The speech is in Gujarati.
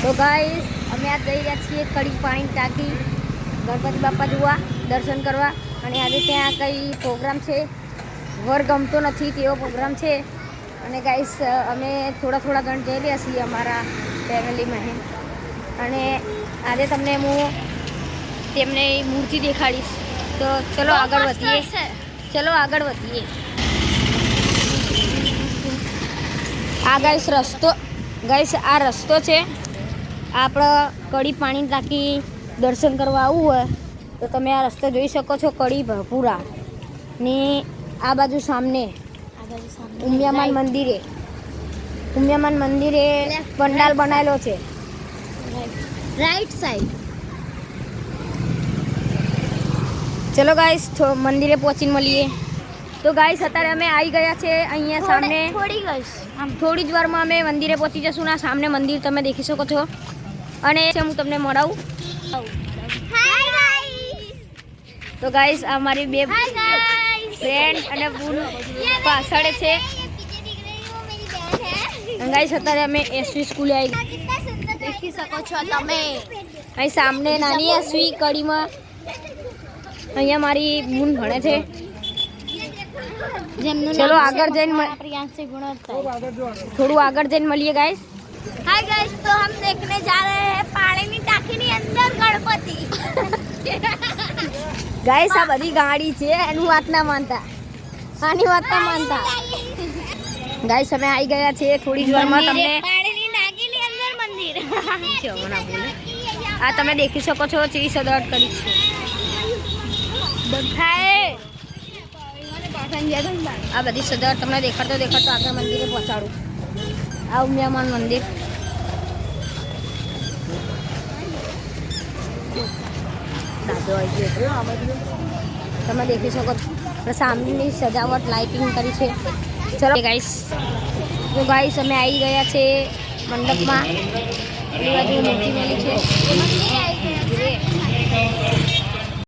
તો ગાઈસ અમે આજ જઈ રહ્યા છીએ કડી પાણી ટાંકી ગણપતિ બાપા જોવા, દર્શન કરવા. અને આજે ત્યાં કંઈ પ્રોગ્રામ છે, વર ગમતો નથી તેવો પ્રોગ્રામ છે. અને ગાઈસ અમે થોડા ગણ જઈ રહ્યા છીએ અમારા ફેમિલીમાં. અને આજે તમને હું તેમને મૂર્તિ દેખાડીશ. તો ચલો આગળ વધીએ. આ આ રસ્તો છે. આપણે કડી પાણી ટાંકી દર્શન કરવા આવવું હોય તો તમે આ રસ્તો જોઈ શકો છો. કડી ભરપુરા ની આ બાજુ સામને ઉમિયામાન મંદિરે પંડાલ બનાવેલો છે રાઈટ સાઈડ. ચલો ગાઈસ મંદિરે પહોંચીને મળીએ. તો ગાઈસ અત્યારે અમે આવી ગયા છે અહીંયા સામે. થોડી જ વારમાં અમે મંદિરે પહોંચી જશું. ના સામને મંદિર તમે દેખી શકો છો. અને હું તમને મળાવું. તો ગાઈસ આ મારી બે ફ્રેન્ડ અને બૂન પાછળ છે. ગાઈસ અત્યારે અમે એસવી સ્કૂલે આવી દેખી શકો છો તમે. અહીં સામને નાની એસવી કડીમાં અહીંયા મારી બૂન ભણે છે. ચલો આગળ જઈને થોડું આગળ જઈને મળીએ ગાઈસ. हाय गाइस, तो हम देखने जा रहे हैं पानी टाकी ની અંદર ગણપતિ. ગાઈસ આ બધી ગાડી છે, એનું વાત ના માનતા, આની વાત ના માનતા. ગાઈસ અમે આવી ગયા છીએ થોડી જ વારમાં. તમને પાણીની ટાંકીની અંદર મંદિર છે ના બોલે. આ તમે દેખી શકો છો ચી સજાવટ કરી છે. આ બધી સજાવટ તમને દેખાડતો આગળ મંદિરે પહોંચાડું. આ ઉમિયામાન મંદિર. તમે દેખી શકો છો સામેની સજાવટ લાઇટિંગ કરી છે. ચલો ગાઈસ. તો ગાઈસ અમે આવી ગયા છે મંડપમાં. એ બાજુ મૂર્તિ મેલી છે.